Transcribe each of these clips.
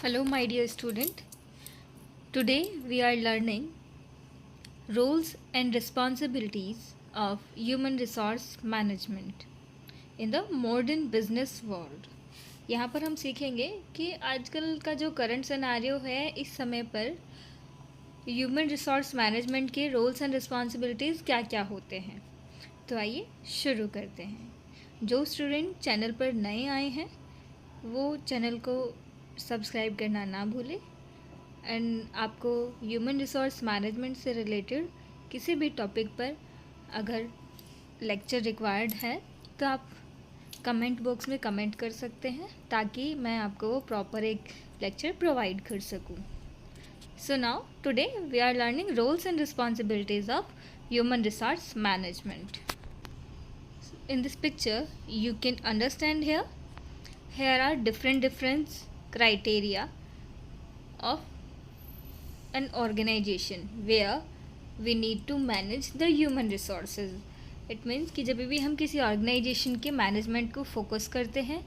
Hello, my dear student. Today we are learning roles and responsibilities of human resource management in the modern business world. यहाँ पर हम सीखेंगे कि आजकल का जो करंट सिनेरियो है इस समय पर ह्यूमन रिसोर्स मैनेजमेंट के रोल्स एंड रिस्पॉन्सिबिलिटीज़ क्या क्या होते हैं। तो आइए शुरू करते हैं। जो स्टूडेंट चैनल पर नए आए हैं वो चैनल को सब्सक्राइब करना ना भूलें एंड आपको ह्यूमन रिसोर्स मैनेजमेंट से रिलेटेड किसी भी टॉपिक पर अगर लेक्चर रिक्वायर्ड है तो आप कमेंट बॉक्स में कमेंट कर सकते हैं ताकि मैं आपको प्रॉपर एक लेक्चर प्रोवाइड कर सकूं। So now today we are learning roles and responsibilities of human resource management. In this picture you can understand here are different criteria of an organization where we need to manage the human resources. It means कि जब भी हम किसी organisation के management को focus करते हैं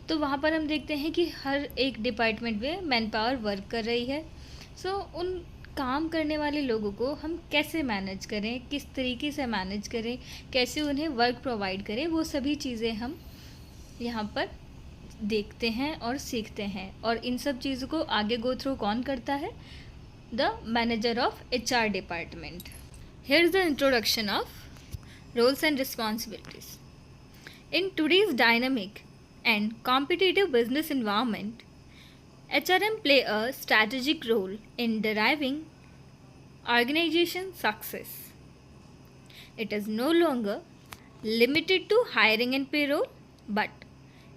तो वहाँ पर हम देखते हैं कि हर एक डिपार्टमेंट में मैन पावर वर्क कर रही है। सो उन काम करने वाले लोगों को हम कैसे मैनेज करें, किस तरीके से मैनेज करें, कैसे उन्हें वर्क प्रोवाइड करें, वो सभी चीज़ें हम यहाँ पर देखते हैं और सीखते हैं। और इन सब चीज़ों को आगे गो थ्रू कौन करता है? The manager of HR department. Here is the introduction of roles and responsibilities. In today's dynamic and competitive business environment, HRM play a strategic role in deriving organization success. It is no longer limited to hiring and payroll, but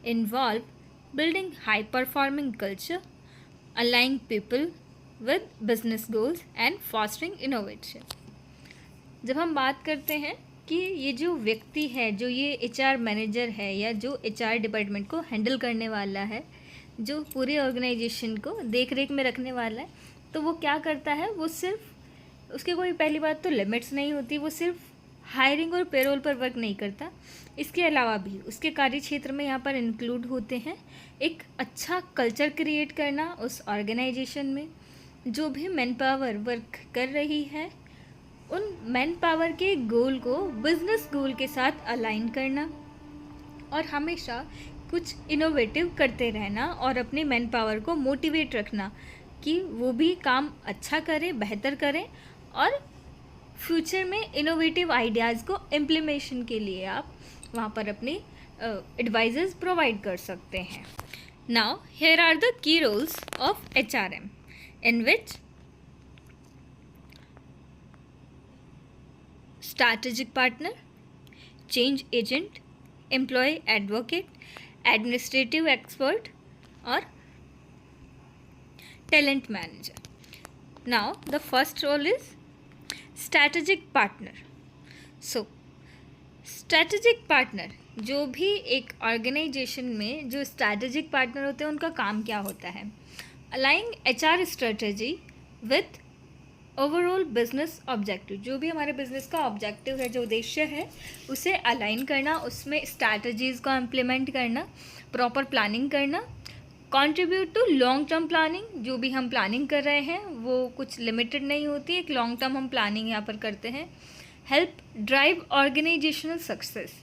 involve building high-performing culture, aligning people with business goals and fostering innovation. जब हम बात करते हैं कि ये जो व्यक्ति है, जो ये HR मैनेजर है या जो HR डिपार्टमेंट को हैंडल करने वाला है, जो पूरे ऑर्गेनाइजेशन को देख रेख में रखने वाला है, तो वो क्या करता है? वो सिर्फ उसके कोई पहली बात तो लिमिट्स नहीं होती, वो सिर्फ हायरिंग और पेरोल पर वर्क नहीं करता। इसके अलावा भी उसके कार्य क्षेत्र में यहाँ पर इंक्लूड होते हैं एक अच्छा कल्चर क्रिएट करना उस ऑर्गेनाइजेशन में, जो भी मैन पावर वर्क कर रही है उन मैन पावर के गोल को बिजनेस गोल के साथ अलाइन करना और हमेशा कुछ इनोवेटिव करते रहना और अपने मैन पावर को मोटिवेट रखना कि वो भी काम अच्छा करें, बेहतर करें और फ्यूचर में इनोवेटिव आइडियाज़ को इम्प्लीमेशन के लिए आप वहाँ पर अपने एडवाइजर्स प्रोवाइड कर सकते हैं। Now here are the key roles of HRM in which strategic partner, change agent, employee advocate, administrative expert और talent manager. Now the first role is strategic partner. So strategic partner, जो भी एक organisation में जो strategic partner होते हैं उनका काम क्या होता है? अलाइंग HR strategy with overall business objective. जो भी हमारे बिजनेस का ऑब्जेक्टिव है, जो उद्देश्य है, उसे अलाइन करना, उसमें स्ट्रैटेजीज़ को इम्प्लीमेंट करना, प्रॉपर प्लानिंग करना, contribute to long term planning. जो भी हम प्लानिंग कर रहे हैं वो कुछ लिमिटेड नहीं होती, एक लॉन्ग टर्म हम प्लानिंग यहाँ पर करते हैं। Help drive organisational success.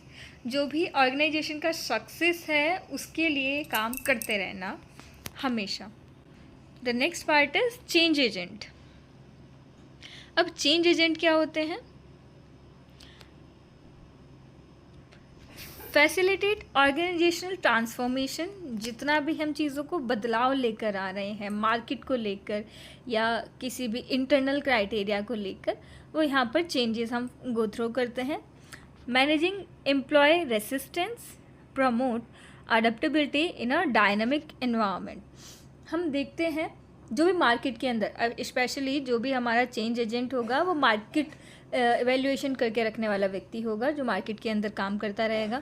जो भी ऑर्गेनाइजेशन का सक्सेस है उसके लिए काम करते रहना हमेशा। The next part is change agent. अब चेंज एजेंट क्या होते हैं? Facilitate organisational transformation. जितना भी हम चीज़ों को बदलाव लेकर आ रहे हैं मार्केट को लेकर या किसी भी इंटरनल क्राइटेरिया को लेकर, वो यहाँ पर चेंजेस हम गो थ्रू करते हैं। Managing employee resistance, promote adaptability in a dynamic environment. हम देखते हैं जो भी मार्केट के अंदर, स्पेशली जो भी हमारा चेंज एजेंट होगा वो मार्केट एवेल्यूएशन करके रखने वाला व्यक्ति होगा, जो मार्केट के अंदर काम करता रहेगा।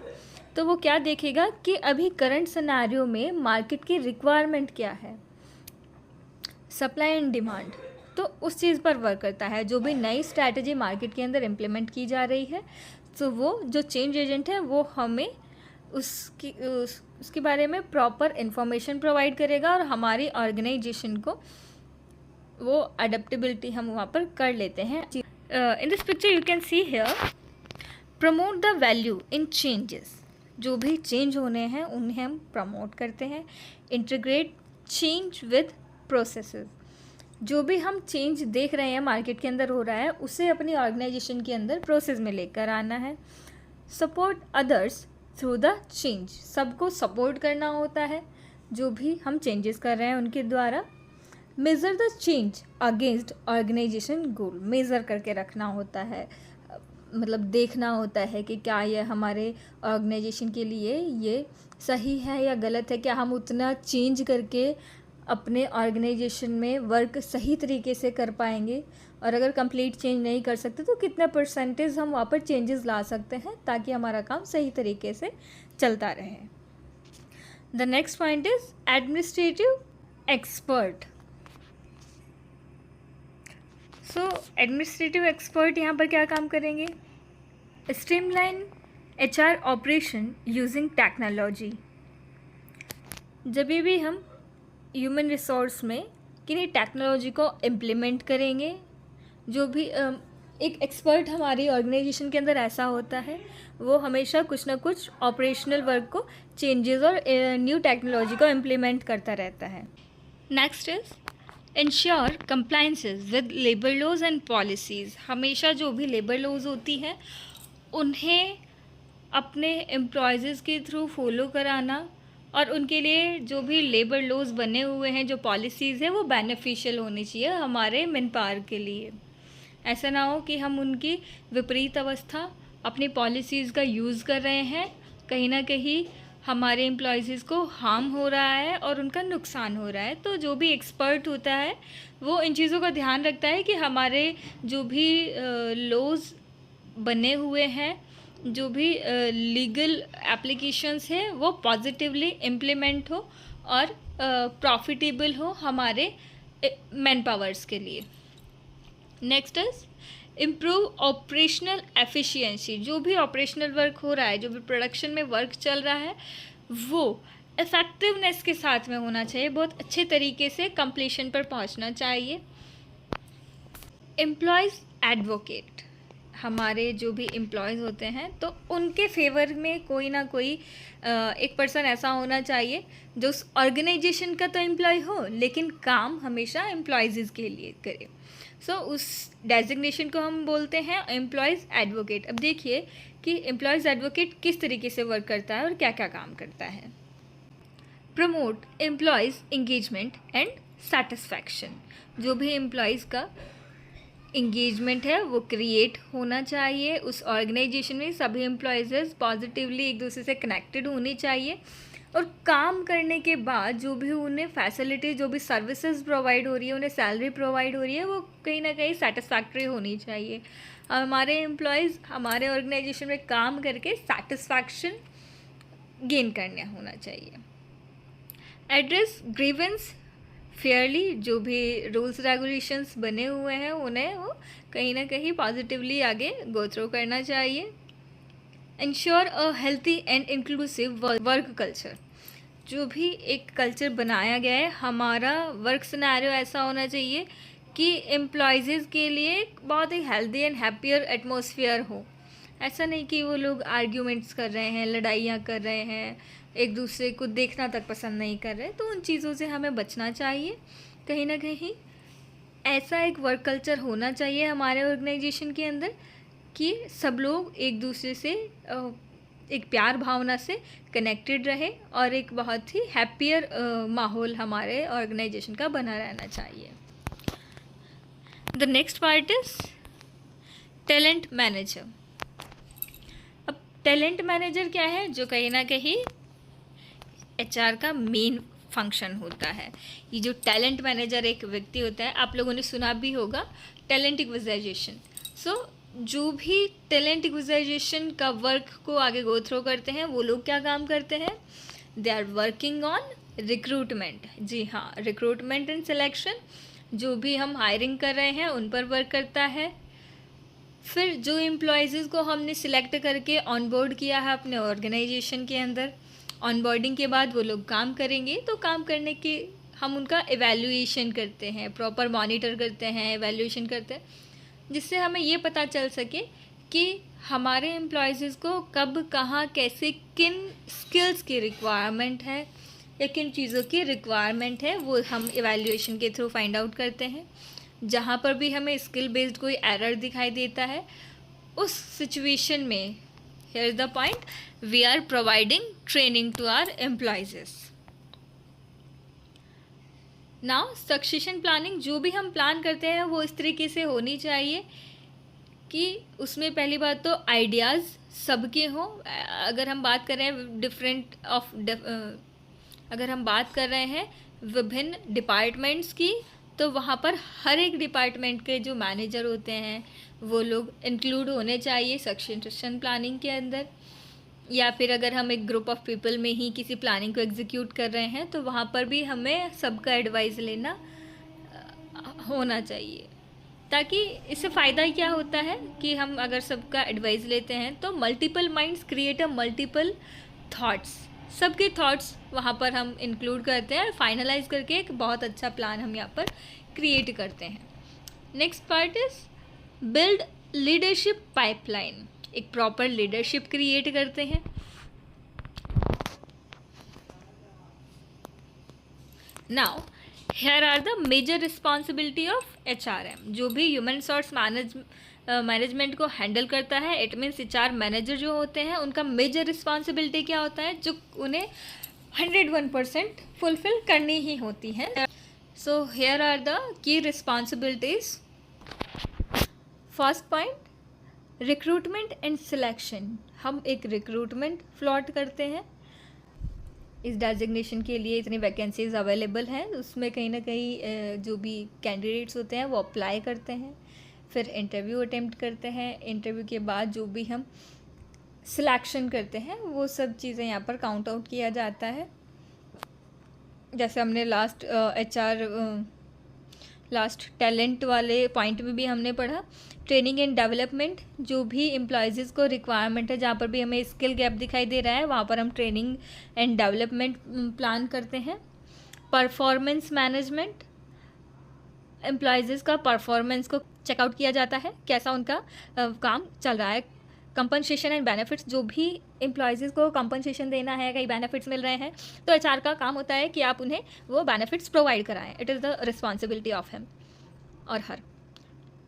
तो वो क्या देखेगा कि अभी करंट सिनेरियो में मार्केट की रिक्वायरमेंट क्या है, सप्लाई एंड डिमांड, तो उस चीज़ पर वर्क करता है। जो भी नई स्ट्रैटेजी मार्केट के अंदर इम्प्लीमेंट की जा रही है, तो वो जो चेंज एजेंट है वो हमें उसके बारे में प्रॉपर इंफॉर्मेशन प्रोवाइड करेगा और हमारी ऑर्गेनाइजेशन को वो अडेप्टेबिलिटी हम वहाँ पर कर लेते हैं. In this picture you can see here, promote the value in changes. जो भी चेंज होने हैं उन्हें हम प्रमोट करते हैं. Integrate change with processes. जो भी हम चेंज देख रहे हैं मार्केट के अंदर हो रहा है उसे अपनी ऑर्गेनाइजेशन के अंदर प्रोसेस में लेकर आना है. Support others through the change. सबको सपोर्ट करना होता है जो भी हम चेंजेस कर रहे हैं उनके द्वारा. Measure the change against organisation goal. Measure करके रखना होता है, मतलब देखना होता है कि क्या ये हमारे ऑर्गेनाइजेशन के लिए ये सही है या गलत है. क्या हम उतना चेंज करके अपने ऑर्गेनाइजेशन में वर्क सही तरीके से कर पाएंगे, और अगर कंप्लीट चेंज नहीं कर सकते तो कितना परसेंटेज हम वहाँ पर चेंजेस ला सकते हैं ताकि हमारा काम सही तरीके से चलता रहे. The next point is administrative expert. So administrative expert यहाँ पर क्या काम करेंगे? Streamline HR operation using technology. जब भी हम ह्यूमन रिसोर्स में किन्हीं टेक्नोलॉजी को इम्प्लीमेंट करेंगे, जो भी एक एक्सपर्ट हमारी ऑर्गेनाइजेशन के अंदर ऐसा होता है वो हमेशा कुछ ना कुछ ऑपरेशनल वर्क को चेंजेस और न्यू टेक्नोलॉजी को इम्प्लीमेंट करता रहता है. Next is ensure compliances with labour laws and policies. हमेशा जो भी लेबर लॉज होती हैं उन्हें अपने एम्प्लॉयज़ के थ्रू फॉलो कराना, और उनके लिए जो भी लेबर लॉज बने हुए हैं, जो पॉलिसीज़ है वो बेनिफिशियल होनी चाहिए हमारे मैन पावर के लिए. ऐसा ना हो कि हम उनकी विपरीत अवस्था अपनी पॉलिसीज़ का यूज़ कर रहे हैं, कहीं ना कहीं हमारे एम्प्लॉयज़ को हार्म हो रहा है और उनका नुकसान हो रहा है. तो जो भी एक्सपर्ट होता है वो इन चीज़ों का ध्यान रखता है कि हमारे जो भी लॉज बने हुए हैं, जो भी लीगल एप्लीकेशंस है वो पॉजिटिवली इम्प्लीमेंट हो और प्रॉफिटेबल हो हमारे मैन पावर्स के लिए. Next is improve operational efficiency. जो भी ऑपरेशनल वर्क हो रहा है, जो भी प्रोडक्शन में वर्क चल रहा है वो इफ़ेक्टिवनेस के साथ में होना चाहिए, बहुत अच्छे तरीके से कंप्लीशन पर पहुंचना चाहिए. Employees advocate. हमारे जो भी एम्प्लॉयज़ होते हैं तो उनके फेवर में कोई ना कोई एक पर्सन ऐसा होना चाहिए जो उस ऑर्गेनाइजेशन का तो एम्प्लॉय हो लेकिन काम हमेशा एम्प्लॉयज़ के लिए करे. सो उस डेजिग्नेशन को हम बोलते हैं एम्प्लॉयज़ एडवोकेट. अब देखिए कि एम्प्लॉयज़ एडवोकेट किस तरीके से वर्क करता है और क्या क्या काम करता है. Promote employees engagement and satisfaction. जो भी एम्प्लॉयज़ का इंगेजमेंट है वो क्रिएट होना चाहिए उस ऑर्गेनाइजेशन में. सभी एम्प्लॉयज़ पॉजिटिवली एक दूसरे से कनेक्टेड होनी चाहिए, और काम करने के बाद जो भी उन्हें फैसिलिटी, जो भी सर्विसेज प्रोवाइड हो रही है, उन्हें सैलरी प्रोवाइड हो रही है, वो कहीं ना कहीं सेटिस्फैक्ट्री होनी चाहिए. हमारे एम्प्लॉयज़ हमारे ऑर्गेनाइजेशन में काम करके सेटिस्फैक्शन गेन करने होना चाहिए. Address grievance Fairlie. जो भी रूल्स रेगुलेशंस बने हुए हैं उन्हें वो कहीं ना कहीं पॉजिटिवली आगे गो थ्रू करना चाहिए. Ensure a healthy and inclusive work culture. जो भी एक कल्चर बनाया गया है, हमारा वर्क सिनेरियो ऐसा होना चाहिए कि एम्प्लॉयज़ के लिए बहुत ही हेल्दी एंड हैप्पियर एटमॉस्फेयर हो. ऐसा नहीं कि वो लोग आर्ग्यूमेंट्स कर रहे हैं, लड़ाइयाँ कर रहे हैं, एक दूसरे को देखना तक पसंद नहीं कर रहे. तो उन चीज़ों से हमें बचना चाहिए. कहीं ना कहीं ऐसा एक वर्क कल्चर होना चाहिए हमारे ऑर्गेनाइजेशन के अंदर कि सब लोग एक दूसरे से एक प्यार भावना से कनेक्टेड रहे और एक बहुत ही हैप्पियर माहौल हमारे ऑर्गेनाइजेशन का बना रहना चाहिए. The next part is talent manager. अब टैलेंट मैनेजर क्या है? जो कहीं ना कहीं HR का मेन फंक्शन होता है. ये जो टैलेंट मैनेजर एक व्यक्ति होता है, आप लोगों ने सुना भी होगा टैलेंट एक्विजिशन. सो जो भी टैलेंट एक्विजिशन का वर्क को आगे गो थ्रू करते हैं वो लोग क्या काम करते हैं? They are working on recruitment. जी हाँ, रिक्रूटमेंट एंड सिलेक्शन. जो भी हम हायरिंग कर रहे हैं उन पर वर्क करता है. फिर जो एम्प्लॉयज़ को हमने सिलेक्ट करके ऑनबोर्ड किया है अपने ऑर्गेनाइजेशन के अंदर, ऑनबोर्डिंग के बाद वो लोग काम करेंगे, तो काम करने के हम उनका एवेल्यूएशन करते हैं, प्रॉपर मॉनिटर करते हैं, एवेल्यूएशन करते हैं, जिससे हमें ये पता चल सके कि हमारे एम्प्लॉयज़ को कब कहाँ कैसे किन स्किल्स की रिक्वायरमेंट है या किन चीज़ों की रिक्वायरमेंट है, वो हम एवेल्यूएशन के थ्रू फाइंड आउट करते हैं। जहाँ पर भी हमें स्किल बेस्ड कोई एरर दिखाई देता है, उस सिचुएशन में here is the point, we are providing training to our employees. Now succession planning, जो भी हम प्लान करते हैं वो इस तरीके से होनी चाहिए कि उसमें पहली बात तो आइडियाज़ सबके हों। अगर हम बात कर रहे हैं अगर हम बात कर रहे हैं विभिन्न डिपार्टमेंट्स की, तो वहाँ पर हर एक डिपार्टमेंट के जो मैनेजर होते हैं वो लोग इंक्लूड होने चाहिए सक्सेशन प्लानिंग के अंदर। या फिर अगर हम एक ग्रुप ऑफ पीपल में ही किसी प्लानिंग को एग्जीक्यूट कर रहे हैं, तो वहाँ पर भी हमें सबका एडवाइस लेना होना चाहिए, ताकि इससे फ़ायदा क्या होता है कि हम अगर सबका एडवाइस लेते हैं तो multiple minds create a multiple thoughts, सबके थॉट्स वहाँ पर हम इंक्लूड करते हैं और फाइनलाइज करके एक बहुत अच्छा प्लान हम यहाँ पर क्रिएट करते हैं। Next part is build leadership pipeline, एक प्रॉपर लीडरशिप क्रिएट करते हैं। Now here are the major responsibility of HRM, जो भी ह्यूमन रिसोर्स मैनेजमेंट को हैंडल करता है, इट मीन्स HR मैनेजर जो होते हैं उनका मेजर रिस्पॉन्सिबिलिटी क्या होता है, जो उन्हें 101% फुलफिल करनी ही होती है। So here are the key responsibilities. First point, recruitment and selection, हम एक रिक्रूटमेंट फ्लॉट करते हैं। इस डेजिग्नेशन के लिए इतनी वैकेंसीज अवेलेबल हैं, उसमें कहीं ना कहीं जो भी कैंडिडेट्स होते हैं वो अप्लाई करते हैं, फिर इंटरव्यू अटेम्प्ट करते हैं, इंटरव्यू के बाद जो भी हम सिलेक्शन करते हैं वो सब चीज़ें यहाँ पर काउंट आउट किया जाता है। जैसे हमने लास्ट टैलेंट वाले पॉइंट में भी हमने पढ़ा, ट्रेनिंग एंड डेवलपमेंट, जो भी एम्प्लॉयज़ को रिक्वायरमेंट है, जहाँ पर भी हमें स्किल गैप दिखाई दे रहा है वहाँ पर हम ट्रेनिंग एंड डेवलपमेंट प्लान करते हैं। परफॉर्मेंस मैनेजमेंट, एम्प्लॉयज़ का परफॉर्मेंस को चेकआउट किया जाता है, कैसा उनका काम चल रहा है। कंपनसेशन एंड बेनिफिट्स, जो भी एम्प्लॉयज़ को कंपनसेशन देना है, कई बेनिफिट्स मिल रहे हैं, तो HR का काम होता है कि आप उन्हें वो बेनिफिट्स प्रोवाइड कराएं। It is the responsibility of him और her.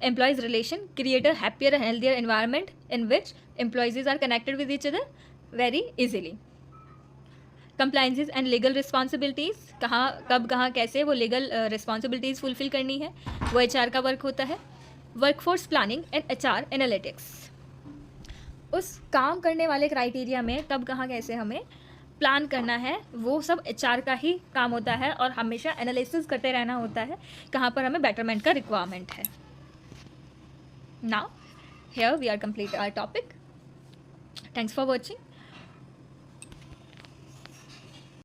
Employees relation, create a happier and healthier environment in which employees are connected with each other very easily. Compliances and legal responsibilities, कहाँ कब कहाँ कैसे वो legal responsibilities fulfil करनी है, वो HR का वर्क होता है। Workforce planning and HR analytics, उस काम करने वाले क्राइटेरिया में कब कहाँ कैसे हमें प्लान करना है, वो सब HR का ही काम होता है और हमेशा एनालिसिस करते रहना होता है कहाँ पर हमें बेटरमेंट का रिक्वायरमेंट है। Now here we are complete our topic. Thanks for watching.